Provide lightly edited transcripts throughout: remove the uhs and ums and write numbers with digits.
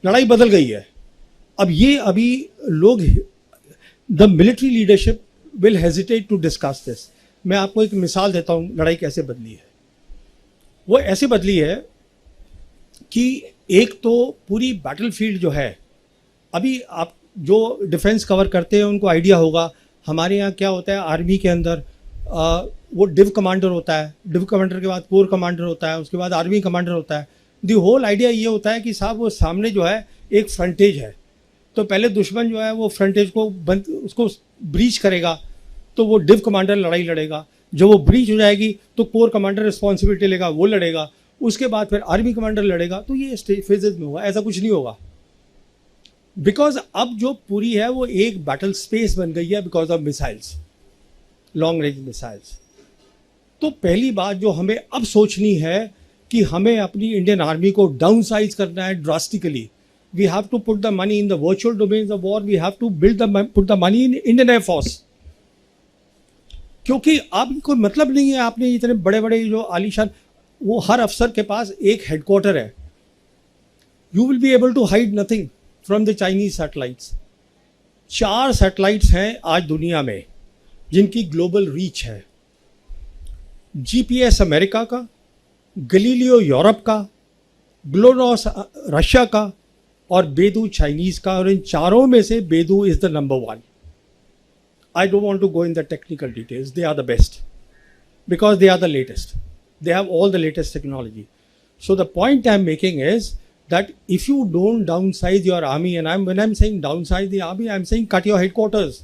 लड़ाई बदल गई है। अब ये अभी लोग, the military leadership will hesitate to discuss this. मैं आपको एक मिसाल देता हूँ लड़ाई कैसे बदली है। वो ऐसे बदली है कि एक तो पूरी बैटलफील्ड जो है, अभी आप जो डिफेंस कवर करते हैं उनको आइडिया होगा, हमारे यहाँ क्या होता है आर्मी के अंदर, वो डिव कमांडर होता है, डिव कमांडर के बाद कोर कमांडर होता है, उसके बाद आर्मी कमांडर होता है। दी होल आइडिया ये होता है कि साहब वो सामने जो है एक फ्रंटेज है, तो पहले दुश्मन जो है वो फ्रंटेज को बंद, उसको ब्रीच करेगा, तो वो डिव कमांडर लड़ाई लड़ेगा। जब वो ब्रीच हो जाएगी तो कोर कमांडर रिस्पॉन्सिबिलिटी लेगा, वो लड़ेगा, उसके बाद फिर आर्मी कमांडर लड़ेगा। तो ये फेजेज में होगा, ऐसा कुछ नहीं होगा। बिकॉज अब जो पूरी है वो एक बैटल स्पेस बन गई है because of missiles, long range missiles. तो पहली बात जो हमें अब सोचनी है कि हमें अपनी इंडियन आर्मी को डाउन साइज करना है drastically. We have to put the money in the virtual domains of war, we have to put the money in Indian air force. क्योंकि अब कोई मतलब नहीं है आपने इतने बड़े बड़े जो आलीशान, वो हर अफसर के पास एक हेडक्वार्टर है। You will be able to hide nothing from the Chinese satellites. 4 satellites हैं आज दुनिया में जिनकी ग्लोबल रीच है। जीपीएस अमेरिका का, गलीलियो यूरोप का, ग्लोनॉस रशिया का और बेदू चाइनीज का। और इन चारों में से बेदू is the number 1। I don't want to go in the technical details. They are the best because they are the latest. They have all the latest technology. So the point I'm making is that if you don't downsize your army, and when I'm saying downsize the army, I'm saying cut your headquarters.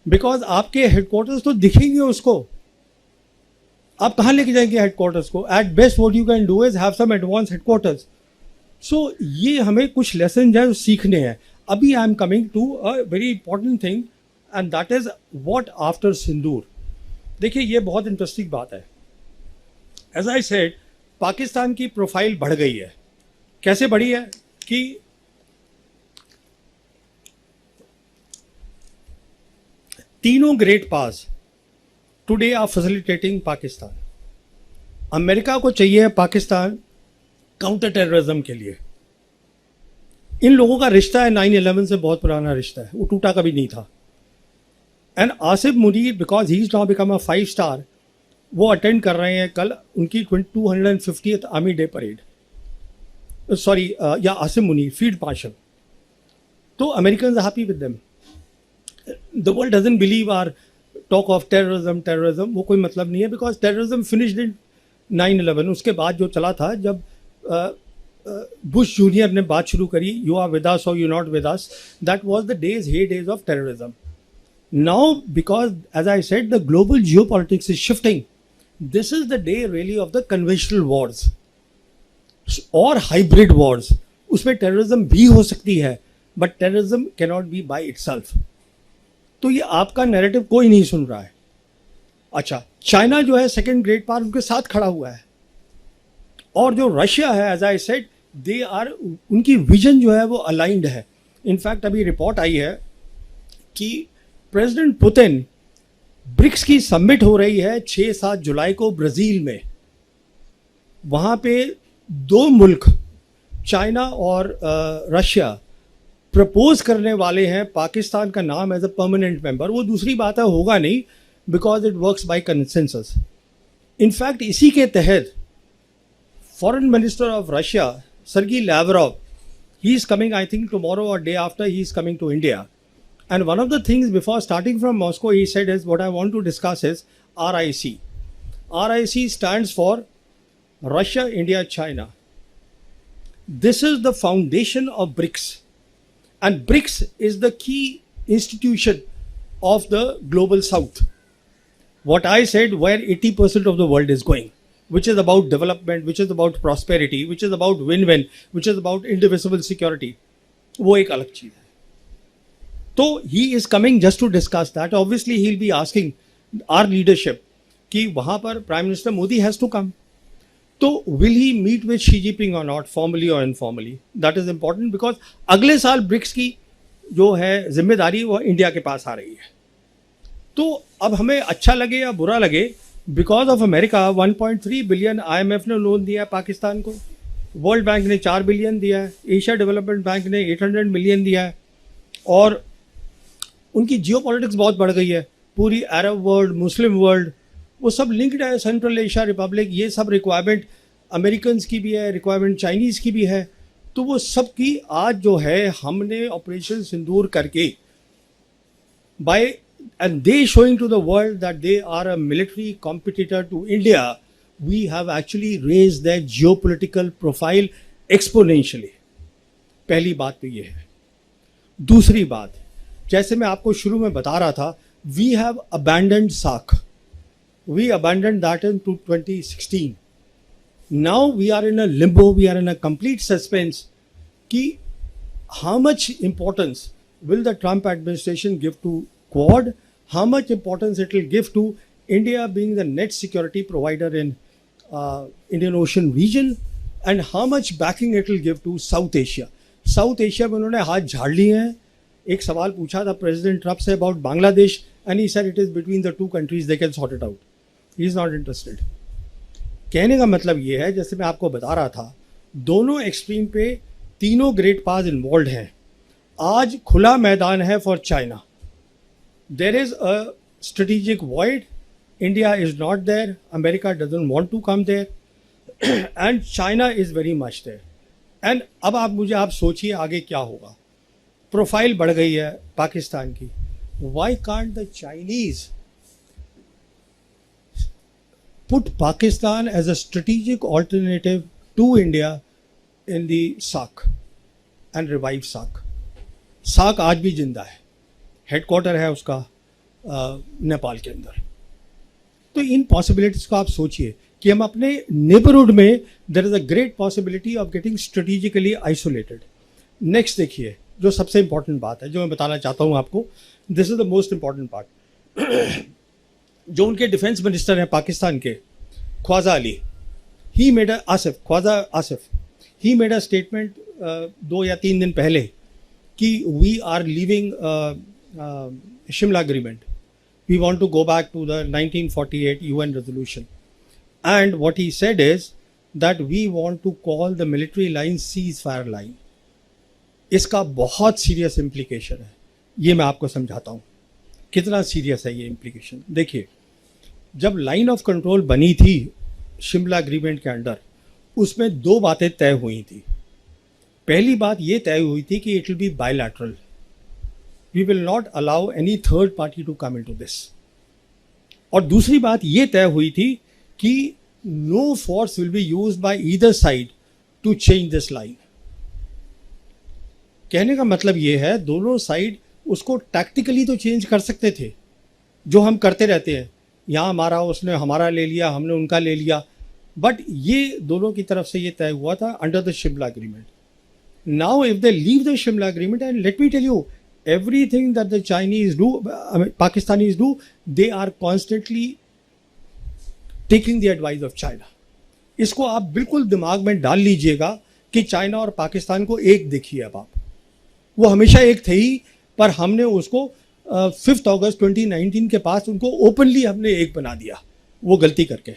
Because आपके headquarters तो दिखेंगे उसको, आप कहाँ लेके जाएंगे headquarters को? At best what you can do is have some advanced headquarters. So ये हमें कुछ lessons हैं जो सीखने हैं। अभी I'm coming to a very important thing. And that is what after सिंदूर। देखिए ये बहुत इंटरेस्टिंग बात है। As I said, पाकिस्तान की प्रोफाइल बढ़ गई है। कैसे बढ़ी है कि तीनों great pass today are facilitating Pakistan. America को चाहिए पाकिस्तान काउंटर टेररिज्म के लिए। इन लोगों का रिश्ता है 9/11 से बहुत पुराना रिश्ता है, वो टूटा कभी नहीं था। And Asif Munir because he is now become a 5 star, वो अटेंड कर रहे हैं कल उनकी 250th army day parade. Sorry या आसिफ मुनीर फील्ड मार्शल। तो American happy with them. The world doesn't believe are talk of terrorism, वो कोई मतलब नहीं है बिकॉज टेररिज्म फिनिश्ड इन 9/11। उसके बाद जो चला था, जब बुश जूनियर ने बात शुरू करी, यू आर विद अस और you not with us, that was the days of terrorism. Now, because as I said, the global geopolitics is shifting. This is the day really of the conventional wars or hybrid wars. उसमें terrorism भी हो सकती है, but terrorism cannot be by itself. तो ये आपका narrative कोई नहीं सुन रहा है। अच्छा, चाइना जो है सेकेंड ग्रेट पावर उनके साथ खड़ा हुआ है, और जो रशिया है as I said, they are, उनकी विजन जो है वो अलाइंड है। इनफैक्ट अभी रिपोर्ट आई है कि प्रेसिडेंट पुतिन, ब्रिक्स की समिट हो रही है 6-7 जुलाई को ब्राज़ील में। वहाँ पे 2 मुल्क चाइना और रशिया प्रपोज करने वाले हैं पाकिस्तान का नाम एज अ परमानेंट मेंबर। वो दूसरी बात है, होगा नहीं because it works by consensus. In fact इसी के तहत foreign minister of Russia Sergey Lavrov, he is coming, I think tomorrow और day after he is coming to India. And one of the things before starting from Moscow, he said is, what I want to discuss is RIC. RIC stands for Russia, India, China. This is the foundation of BRICS. And BRICS is the key institution of the global south. What I said, where 80% of the world is going, which is about development, which is about prosperity, which is about win-win, which is about indivisible security. वो एक अलग चीज़ है। तो he is coming just to discuss that. Obviously he will be asking our leadership कि वहाँ पर prime minister Modi has to come. तो will he meet with Xi Jinping और नॉट, फॉर्मली और informally? That is important because अगले साल BRICS की जो है जिम्मेदारी वो इंडिया के पास आ रही है। तो अब हमें अच्छा लगे या बुरा लगे, because of America 1.3 billion IMF ने लोन दिया है पाकिस्तान को, वर्ल्ड बैंक ने 4 बिलियन दिया है, एशिया डेवलपमेंट बैंक ने 800 मिलियन दिया है, और उनकी जियो पॉलिटिक्स बहुत बढ़ गई है। पूरी अरब वर्ल्ड, मुस्लिम वर्ल्ड, वो सब लिंक्ड है। सेंट्रल एशिया रिपब्लिक, ये सब रिक्वायरमेंट अमेरिकन की भी है, रिक्वायरमेंट चाइनीज़ की भी है। तो वो सब की आज जो है हमने ऑपरेशन सिंदूर करके by and they showing to the world that they are a military competitor to India, we have actually raised their geopolitical profile exponentially. पहली बात तो ये है। दूसरी बात, जैसे मैं आपको शुरू में बता रहा था, we have abandoned SAARC. We abandoned that in 2016. Now we are in a limbo, we are in a complete suspense कि how much importance will the Trump administration give to Quad? How much importance it will give to India being the net security provider in Indian Ocean region, and how much backing it will give to South Asia? South Asia में उन्होंने हाथ झाड़ लिए हैं। एक सवाल पूछा था president Trump say about Bangladesh, and he said it is between the two countries, they can sort it out, he is not interested. कहने का मतलब ये है, जैसे मैं आपको बता रहा था, दोनों एक्सट्रीम पे तीनों ग्रेट पावर्स इन्वॉल्व हैं। आज खुला मैदान है for China. There is a strategic void, India is not there, America doesn't want to come there, and China is very much there. And अब आप सोचिए आगे क्या होगा। प्रोफाइल बढ़ गई है पाकिस्तान की। Why can't the Chinese put Pakistan as a strategic alternative to India in the SAARC and revive SAARC? SAARC आज भी जिंदा है, हेडक्वार्टर है उसका नेपाल के अंदर। तो इन पॉसिबिलिटीज को आप सोचिए कि हम अपने नेबरहुड में there is a great possibility of getting strategically isolated. Next देखिए, जो सबसे इंपॉर्टेंट बात है जो मैं बताना चाहता हूँ आपको, this is the most important part. जो उनके डिफेंस मिनिस्टर हैं पाकिस्तान के, Khawaja Ali, he made Khawaja Asif, he made a statement 2 या 3 दिन पहले कि we are leaving Shimla agreement, we want to go back to the 1948 UN resolution, and what he said is that we want to call the military line ceasefire line. इसका बहुत serious implication है, ये मैं आपको समझाता हूँ कितना serious है ये इम्प्लीकेशन। देखिए, जब लाइन ऑफ कंट्रोल बनी थी शिमला एग्रीमेंट के अंडर, उसमें 2 बातें तय हुई थी। पहली बात ये तय हुई थी कि it will be bilateral, we will not allow any third party to come into this. और दूसरी बात ये तय हुई थी कि no force will be used by either side to change this line. कहने का मतलब ये है, दोनों साइड उसको टैक्टिकली तो चेंज कर सकते थे, जो हम करते रहते हैं, यहाँ हमारा, उसने हमारा ले लिया, हमने उनका ले लिया, बट ये दोनों की तरफ से ये तय हुआ था under the Shimla agreement. Now if they leave the Shimla agreement, and let me tell you, everything that the Chinese do, Pakistanis do, they are constantly taking the advice of China. इसको आप बिल्कुल दिमाग में डाल लीजिएगा कि चाइना और पाकिस्तान को एक देखिए। अब आप, वो हमेशा एक थे ही, पर हमने उसको 5 अगस्त 2019 के पास उनको ओपनली हमने एक बना दिया, वो गलती करके।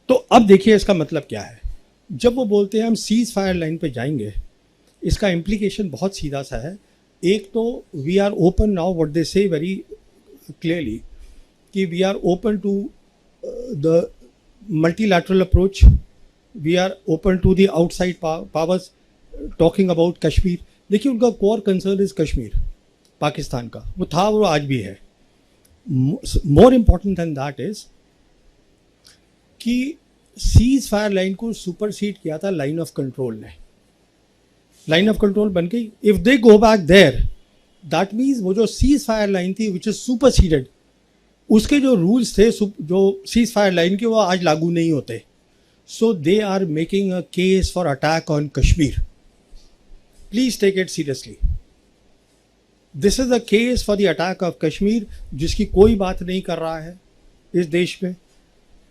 तो अब देखिए इसका मतलब क्या है। जब वो बोलते हैं हम सीज फायर लाइन पे जाएंगे, इसका इम्प्लीकेशन बहुत सीधा सा है। एक तो we are open now, what they say very clearly कि we are open to the multilateral approach, we are open to the outside powers talking about Kashmir. देखिए, उनका core concern is Kashmir, Pakistan का, वो था, वो आज भी है। More important than that is कि सीज फायर लाइन को सुपरसीड किया था लाइन ऑफ कंट्रोल ने। लाइन ऑफ कंट्रोल बन गई। If they go back there, that means वो जो सीज फायर लाइन थी विच इज सुपरसीडेड, उसके जो रूल्स थे जो सीज फायर लाइन के, वो आज लागू नहीं होते। So they are making a case for attack on Kashmir. Please take it seriously. This is a case for the attack of Kashmir, जिसकी कोई बात नहीं कर रहा है इस देश में,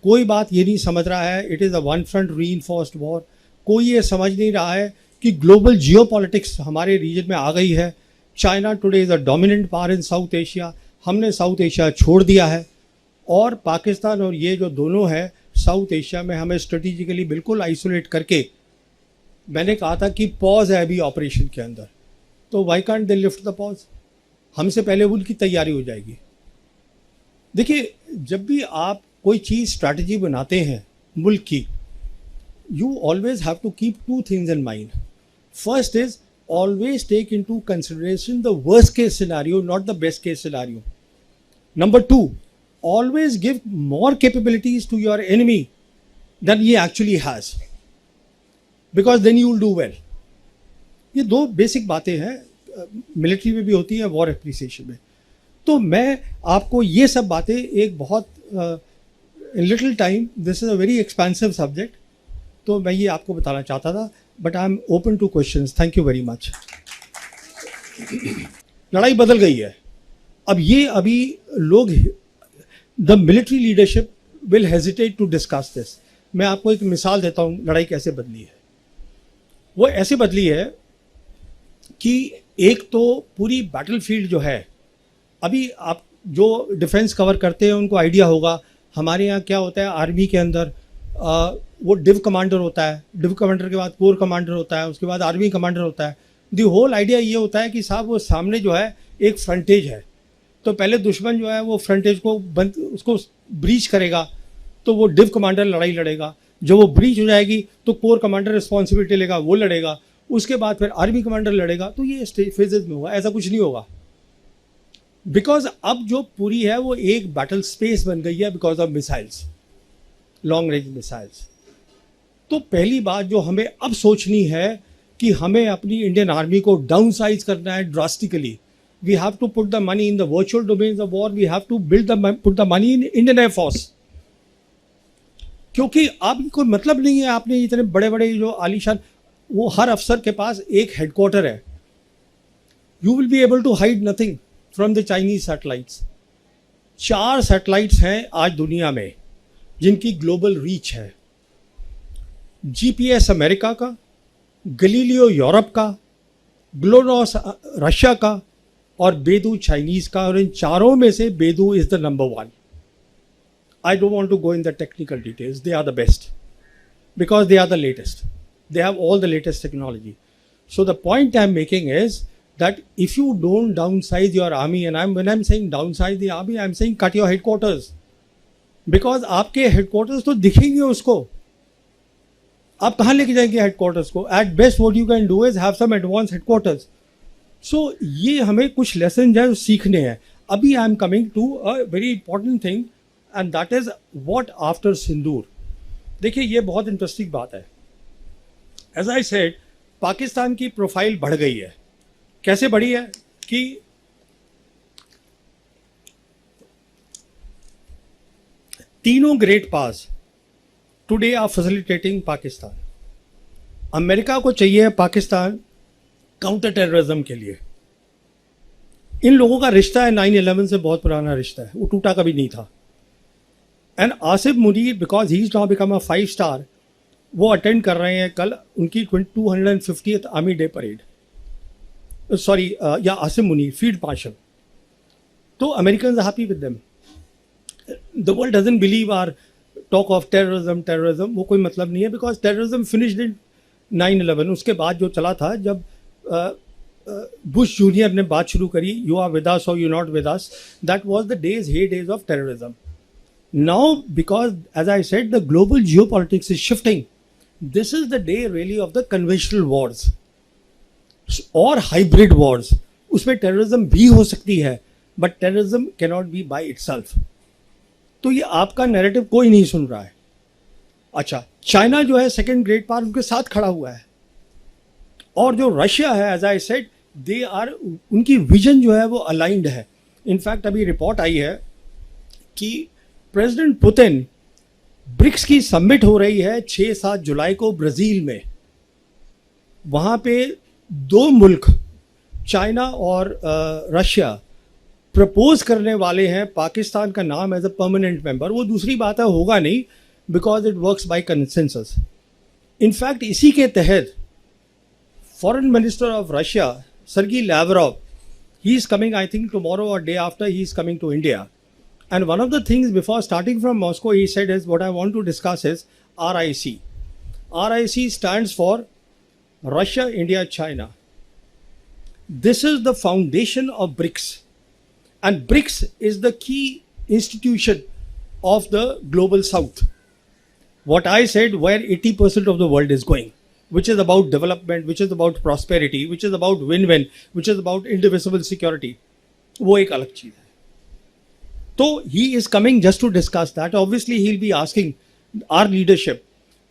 कोई बात ये नहीं समझ रहा है। It is a one front reinforced war. कोई ये समझ नहीं रहा है कि ग्लोबल जियोपॉलिटिक्स हमारे रीजन में आ गई है। China today is a dominant power in south Asia, हमने साउथ एशिया छोड़ दिया है, और पाकिस्तान और ये जो दोनों है साउथ एशिया में हमें स्ट्रेटेजिकली बिल्कुल आइसोलेट करके मैंने कहा था कि पॉज है अभी ऑपरेशन के अंदर, तो why can't they lift the pause, हमसे पहले उनकी तैयारी हो जाएगी। देखिए, जब भी आप कोई चीज़ स्ट्रैटेजी बनाते हैं मुल्क की, you always have to keep two things in mind. First is always take into consideration the worst case scenario, not the best case scenario. Number two, always give more capabilities to your enemy than he actually has, because then you will do well. ये दो basic बातें हैं, military में भी होती है, war appreciation में। तो मैं आपको ये सब बातें एक बहुत little time, this is a very expensive subject, तो मैं ये आपको बताना चाहता था, but I am open to questions. Thank you very much. लड़ाई बदल गई है अब, ये अभी लोग, the military leadership will hesitate to discuss this. मैं आपको एक मिसाल देता हूँ लड़ाई कैसे बदली है। वो ऐसे बदली है कि एक तो पूरी बैटलफील्ड जो है, अभी आप जो डिफेंस कवर करते हैं उनको आइडिया होगा, हमारे यहाँ क्या होता है आर्मी के अंदर, वो डिव कमांडर होता है, डिव कमांडर के बाद कोर कमांडर होता है, उसके बाद आर्मी कमांडर होता है। दी होल आइडिया ये होता है कि साहब वो सामने जो है एक फ्रंटेज है, तो पहले दुश्मन जो है वो फ्रंटेज को बंद, उसको ब्रीच करेगा, तो वो डिव कमांडर लड़ाई लड़ेगा। जब वो ब्रीच हो जाएगी तो कोर कमांडर रिस्पॉन्सिबिलिटी लेगा, वो लड़ेगा, उसके बाद फिर आर्मी कमांडर लड़ेगा। तो ये फेजेज में होगा, ऐसा कुछ नहीं होगा, बिकॉज अब जो पूरी है वो एक बैटल स्पेस बन गई है because of missiles, long range missiles. तो पहली बात जो हमें अब सोचनी है कि हमें अपनी इंडियन आर्मी को डाउन साइज करना है drastically. We have to put the money in the virtual domains of war, we have to put the money in Indian air force. क्योंकि अब कोई मतलब नहीं है आपने इतने बड़े बड़े जो आलीशान, वो हर अफसर के पास एक हेडक्वार्टर है। You will be able to hide nothing from the Chinese satellites. 4 satellites हैं आज दुनिया में जिनकी ग्लोबल रीच है। जीपीएस अमेरिका का, गलीलियो यूरोप का, ग्लोनॉस रशिया का और बेदू चाइनीज का, और इन चारों में से बेदू is the number 1। I don't want to go in the technical details. They are the best because they are the latest. They have all the latest technology. So the point I'm making is that if you don't downsize your army, and when I'm saying downsize the army, I'm saying cut your headquarters, because आपके headquarters तो दिखेंगे उसको, आप कहाँ लेके जाएंगे headquarters को? At best what you can do is have some advanced headquarters. So ये हमें कुछ lessons हैं जो सीखने हैं। अभी I'm coming to a very important thing, and that is what after सिंदूर। देखिए ये बहुत इंटरेस्टिंग बात है। एज आई सेड, पाकिस्तान की प्रोफाइल बढ़ गई है। कैसे बढ़ी है कि तीनों great powers today are facilitating Pakistan. America को चाहिए पाकिस्तान काउंटर टेररिज्म के लिए। इन लोगों का रिश्ता है 9/11 से बहुत पुराना रिश्ता है, वो टूटा कभी नहीं था। And Asif Munir, because he is now become a 5 star, वो अटेंड कर रहे हैं कल उनकी 250th army day parade. Sorry, या आसिफ मुनीर फील्ड मार्शल। तो American happy with them. The world doesn't believe are talk of terrorism, वो कोई मतलब नहीं है, बिकॉज टेररिज्म फिनिश्ड इन 9/11। उसके बाद जो चला था, जब बुश जूनियर ने बात शुरू करी, यू आर विद अस और you not with us, that was the days of terrorism. Now, because as I said, the global geopolitics is shifting. This is the day really of the conventional wars or hybrid wars. उसमें terrorism भी हो सकती है, but terrorism cannot be by itself. तो ये आपका narrative कोई नहीं सुन रहा है। अच्छा, चाइना जो है सेकेंड ग्रेट पावर, उनके साथ खड़ा हुआ है, और जो रशिया है, as I said, they are, उनकी विजन जो है वो अलाइंड है। इनफैक्ट अभी रिपोर्ट आई है कि प्रेसिडेंट पुतिन, ब्रिक्स की समिट हो रही है 6-7 जुलाई को ब्राज़ील में। वहाँ पे 2 मुल्क, चाइना और रशिया, प्रपोज करने वाले हैं पाकिस्तान का नाम एज अ परमानेंट मेंबर। वो दूसरी बात है, होगा नहीं, because it works by consensus. In fact इसी के तहत foreign minister of Russia Sergey Lavrov, he is coming, I think tomorrow और day after, he is coming to India. And one of the things before starting from Moscow, he said is, what I want to discuss is RIC. RIC stands for Russia, India, China. This is the foundation of BRICS. And BRICS is the key institution of the global south. What I said, where 80% of the world is going, which is about development, which is about prosperity, which is about win-win, which is about indivisible security, वो एक अलग चीज है. तो he is coming just to discuss that. Obviously, he'll be asking our leadership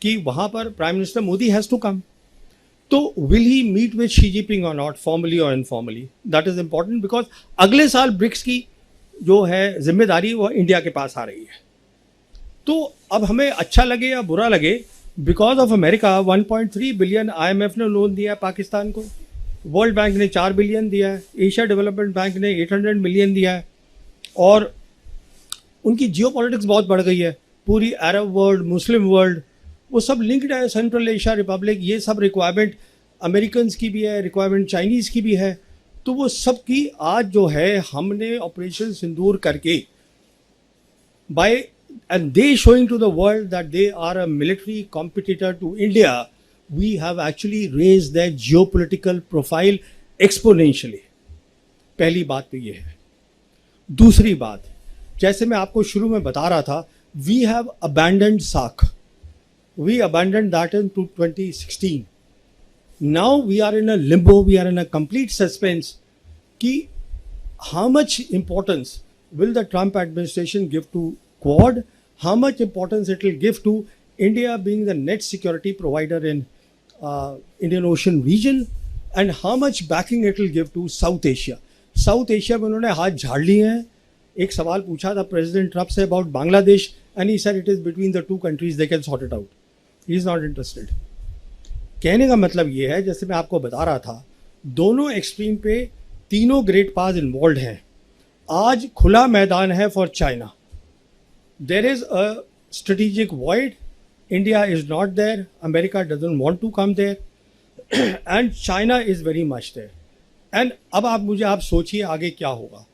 कि वहाँ पर Prime Minister Modi has to come. तो will he meet with Xi Jinping or not, formally or informally? That is important because अगले साल BRICS की जो है जिम्मेदारी वो इंडिया के पास आ रही है. तो अब हमें अच्छा लगे या बुरा लगे, because of America 1.3 billion IMF ने लोन दिया है पाकिस्तान को, वर्ल्ड बैंक ने 4 बिलियन दिया है, एशिया डेवलपमेंट बैंक ने 800 मिलियन दिया है, और उनकी जियोपॉलिटिक्स बहुत बढ़ गई है. पूरी अरब वर्ल्ड, मुस्लिम वर्ल्ड, वो सब लिंक्ड है. सेंट्रल एशिया रिपब्लिक, ये सब रिक्वायरमेंट अमेरिकन की भी है, रिक्वायरमेंट चाइनीज़ की भी है. तो वो सब की आज जो है हमने ऑपरेशन सिंदूर करके bye and they showing to the world that they are a military competitor to India, we have actually raised their geopolitical profile exponentially. पहली बात तो ये है. दूसरी बात, जैसे मैं आपको शुरू में बता रहा था, we have abandoned SAARC. We abandoned that in 2016. Now we are in a limbo, we are in a complete suspense कि how much importance will the Trump administration give to Quad, how much importance it will give to India being the net security provider in Indian Ocean region, and how much backing it will give to South Asia. South Asia में उन्होंने हाथ झाड़ लिए हैं. एक सवाल पूछा था president Trump say about Bangladesh, and he said it is between the two countries, they can sort it out. He is not interested. कहने का मतलब ये है, जैसे मैं आपको बता रहा था, दोनों एक्सट्रीम पे तीनों ग्रेट पावर्स इन्वॉल्व हैं. आज खुला मैदान है for China. There is a strategic void. India is not there. America doesn't want to come there. And China is very much there. And अब आप सोचिए आगे क्या होगा.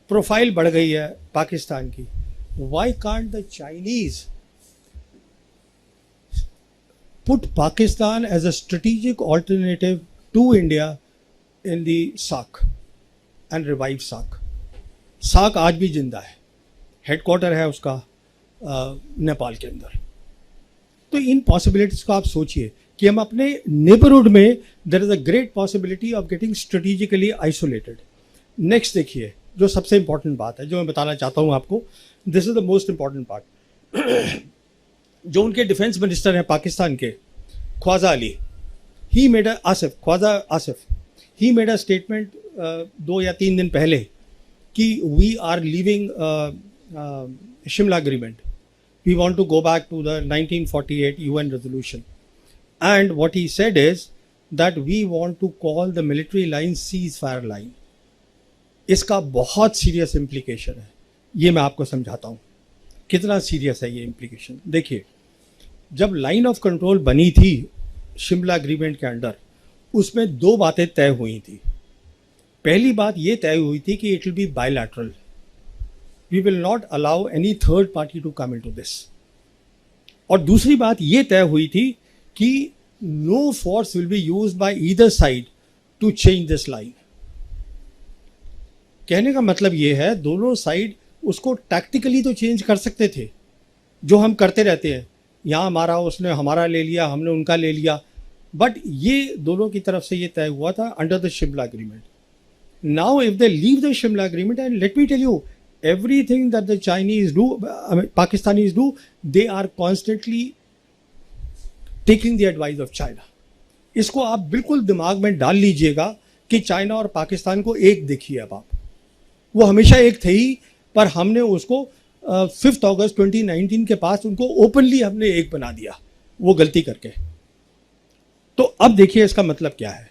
प्रोफाइल बढ़ गई है पाकिस्तान की. Why can't the Chinese put Pakistan as a strategic alternative to India in the SAARC and revive SAARC? SAARC आज भी जिंदा है. हेडक्वार्टर है उसका नेपाल के अंदर. तो इन पॉसिबिलिटीज को आप सोचिए कि हम अपने नेबरहुड में, there is a great possibility of getting strategically isolated. Next देखिए, जो सबसे इंपॉर्टेंट बात है जो मैं बताना चाहता हूं आपको, this is the most important part. जो उनके डिफेंस मिनिस्टर हैं पाकिस्तान के, Khawaja Ali, he made Khawaja Asif, he made a statement 2 या 3 दिन पहले कि we are leaving Shimla agreement. We want to go back to the 1948 UN resolution. And what he said is that we want to call the military line ceasefire line. इसका बहुत serious implication है. ये मैं आपको समझाता हूँ कितना serious है ये इम्प्लीकेशन. देखिए, जब लाइन ऑफ कंट्रोल बनी थी शिमला एग्रीमेंट के अंडर, उसमें 2 बातें तय हुई थी. पहली बात ये तय हुई थी कि it will be bilateral. We will not allow any third party to come into this. और दूसरी बात ये तय हुई थी कि no force will be used by either side to change this line. कहने का मतलब ये है, दोनों साइड उसको टैक्टिकली तो चेंज कर सकते थे, जो हम करते रहते हैं, यहाँ मारा, उसने हमारा ले लिया, हमने उनका ले लिया. बट ये दोनों की तरफ से ये तय हुआ था under the Shimla agreement. Now if they leave the Shimla agreement, and let me tell you, everything that the Chinese do, Pakistanis do, they are constantly taking the advice of China. इसको आप बिल्कुल दिमाग में डाल लीजिएगा कि चाइना और पाकिस्तान को एक देखिए. अब आप, वो हमेशा एक थे ही, पर हमने उसको 5 अगस्त 2019 के पास उनको ओपनली हमने एक बना दिया, वो गलती करके. तो अब देखिए इसका मतलब क्या है.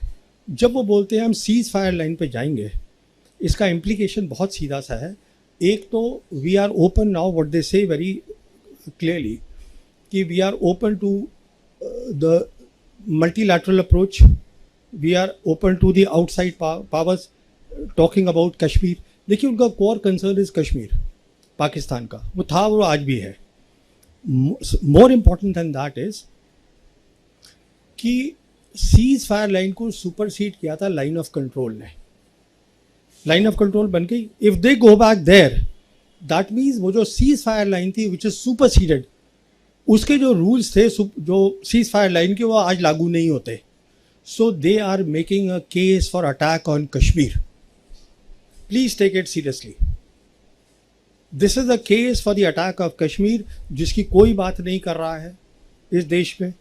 जब वो बोलते हैं हम सीज फायर लाइन पे जाएंगे, इसका इम्प्लीकेशन बहुत सीधा सा है. एक तो we are open now, what they say very clearly, कि we are open to the multilateral approach, we are open to the outside powers talking about Kashmir. देखिए, उनका core concern is Kashmir Pakistan का, वो था, वो आज भी है. More important than that is कि सीज फायर लाइन को सुपरसीड किया था लाइन ऑफ कंट्रोल ने, लाइन ऑफ कंट्रोल बन गई. If they go back there, that means वो जो सीज फायर लाइन थी विच इज सुपरसीडेड, उसके जो रूल्स थे जो सीज फायर लाइन के, वो आज लागू नहीं होते. So they are making a case for attack on Kashmir. Please take it seriously. This is a case for the attack of Kashmir, जिसकी कोई बात नहीं कर रहा है इस देश में.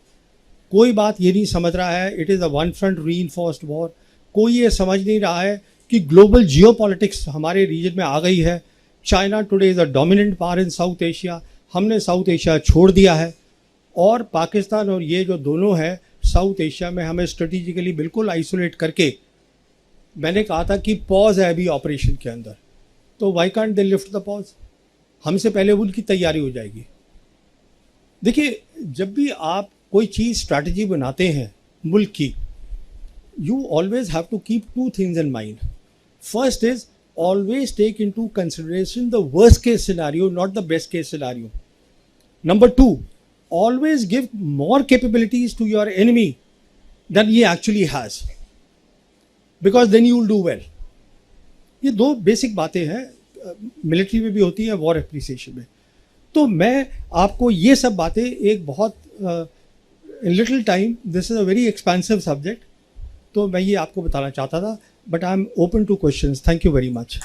कोई बात ये नहीं समझ रहा है it is a one front reinforced war. कोई ये समझ नहीं रहा है कि ग्लोबल जियोपॉलिटिक्स हमारे रीजन में आ गई है. China today is a dominant power in south Asia. हमने साउथ एशिया छोड़ दिया है, और पाकिस्तान और ये जो दोनों है साउथ एशिया में हमें स्ट्रेटेजिकली बिल्कुल आइसोलेट करके, मैंने कहा था कि पॉज है अभी ऑपरेशन के अंदर, तो why can't they lift the pause. हमसे पहले उनकी तैयारी हो जाएगी. देखिए, जब भी आप कोई चीज़ स्ट्रैटेजी बनाते हैं मुल्क की, you always have to keep two things in mind. First is always take into consideration the worst case scenario, not the best case scenario. Number two, always give more capabilities to your enemy than he actually has, because then you will do well. ये दो basic बातें हैं, military में भी होती है, war appreciation में. तो मैं आपको ये सब बातें एक बहुत in little time, this is a very expensive subject, तो मैं ये आपको बताना चाहता था. But I am open to questions. Thank you very much.